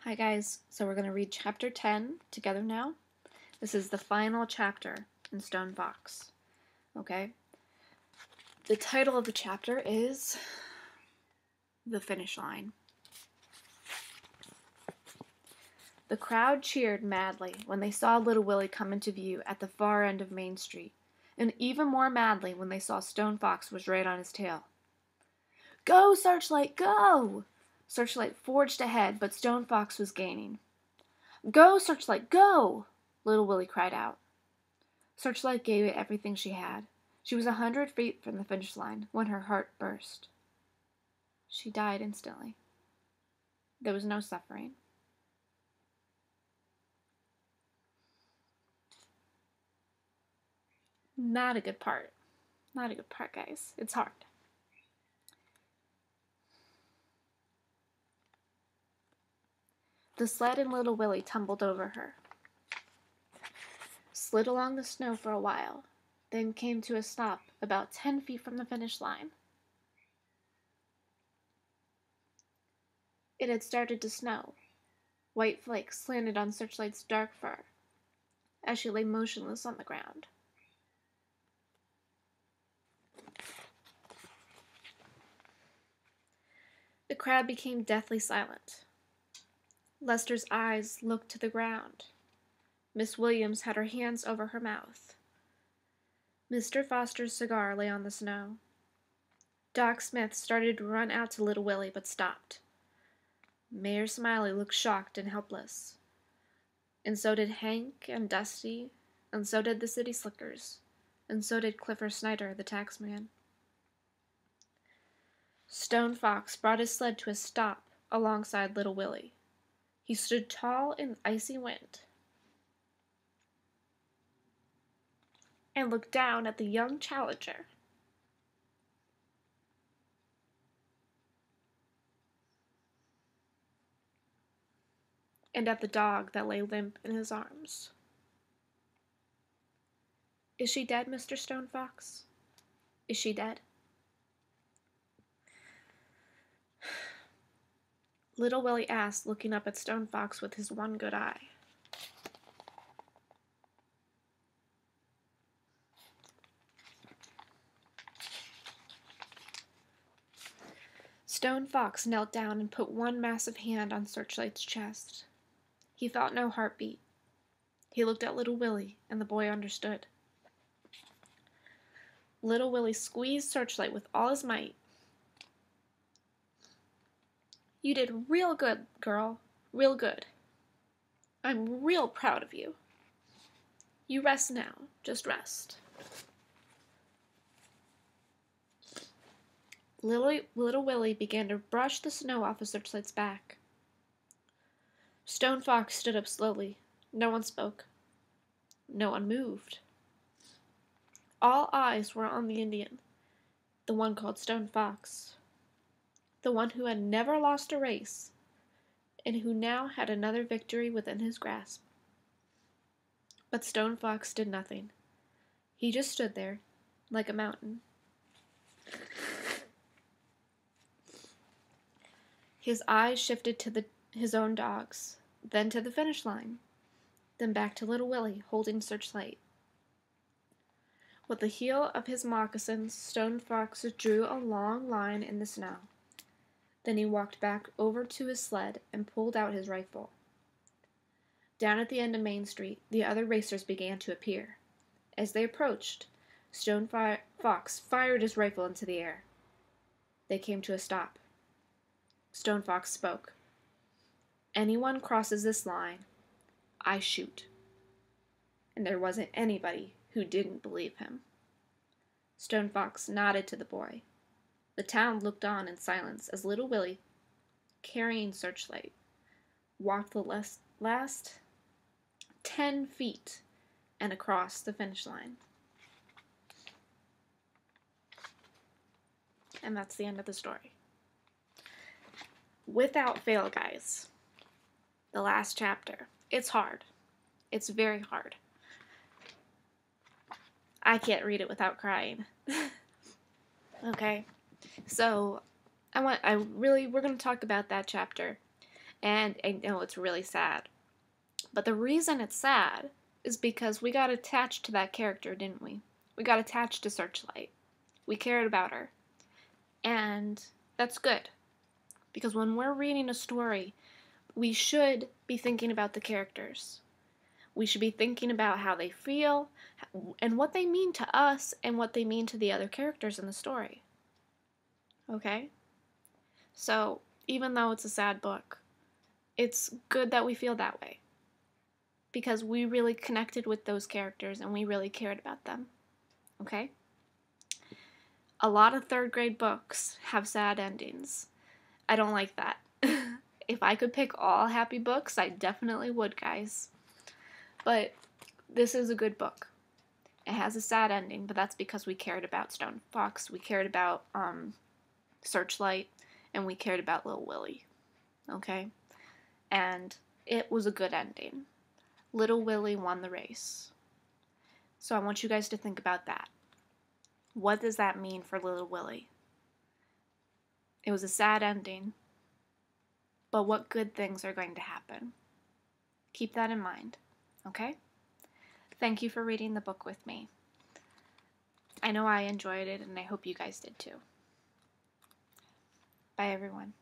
Hi guys, so we're going to read chapter 10 together now. This is the final chapter in Stone Fox. Okay? The title of the chapter is The Finish Line. The crowd cheered madly when they saw Little Willie come into view at the far end of Main Street, and even more madly when they saw Stone Fox was right on his tail. "Go, Searchlight, go!" Searchlight forged ahead, but Stone Fox was gaining. "Go, Searchlight, go!" Little Willie cried out. Searchlight gave it everything she had. She was 100 feet from the finish line when her heart burst. She died instantly. There was no suffering. Not a good part. Not a good part, guys. It's hard. The sled and Little Willie tumbled over her, slid along the snow for a while, then came to a stop about 10 feet from the finish line. It had started to snow. White flakes slanted on Searchlight's dark fur as she lay motionless on the ground. The crowd became deathly silent. Lester's eyes looked to the ground. Miss Williams had her hands over her mouth. Mr. Foster's cigar lay on the snow. Doc Smith started to run out to Little Willie, but stopped. Mayor Smiley looked shocked and helpless. And so did Hank and Dusty, and so did the City Slickers, and so did Clifford Snyder, the taxman. Stone Fox brought his sled to a stop alongside Little Willie. He stood tall in the icy wind and looked down at the young challenger. And at the dog that lay limp in his arms. "Is she dead, Mr. Stone Fox? Is she dead?" Little Willie asked, looking up at Stone Fox with his one good eye. Stone Fox knelt down and put one massive hand on Searchlight's chest. He felt no heartbeat. He looked at Little Willie, and the boy understood. Little Willie squeezed Searchlight with all his might. "You did real good, girl. Real good. I'm real proud of you. You rest now. Just rest." Little Willie began to brush the snow off of Searchlight's back. Stone Fox stood up slowly. No one spoke. No one moved. All eyes were on the Indian, the one called Stone Fox, the one who had never lost a race, and who now had another victory within his grasp. But Stone Fox did nothing. He just stood there, like a mountain. His eyes shifted to his own dogs, then to the finish line, then back to Little Willie holding Searchlight. With the heel of his moccasins, Stone Fox drew a long line in the snow. Then he walked back over to his sled and pulled out his rifle. Down at the end of Main Street, the other racers began to appear. As they approached, Stone Fox fired his rifle into the air. They came to a stop. Stone Fox spoke. "Anyone crosses this line, I shoot." And there wasn't anybody who didn't believe him. Stone Fox nodded to the boy. The town looked on in silence as Little Willie, carrying Searchlight, walked the last 10 feet and across the finish line. And that's the end of the story. Without fail, guys, the last chapter. It's hard. It's very hard. I can't read it without crying. Okay, so we're going to talk about that chapter And I know it's really sad. But the reason it's sad is because we got attached to that character, didn't we? We got attached to Searchlight. We cared about her. And that's good. Because when we're reading a story, we should be thinking about the characters. We should be thinking about how they feel and what they mean to us and what they mean to the other characters in the story. Okay? So, even though it's a sad book, it's good that we feel that way. Because we really connected with those characters and we really cared about them. Okay? A lot of third grade books have sad endings. I don't like that. If I could pick all happy books, I definitely would, guys. But this is a good book. It has a sad ending, but that's because we cared about Stone Fox, we cared about Searchlight, and we cared about Little Willie. Okay? And it was a good ending. Little Willie won the race. So I want you guys to think about that. What does that mean for Little Willie? It was a sad ending, but what good things are going to happen? Keep that in mind, okay? Thank you for reading the book with me. I know I enjoyed it, and I hope you guys did too. Bye, everyone.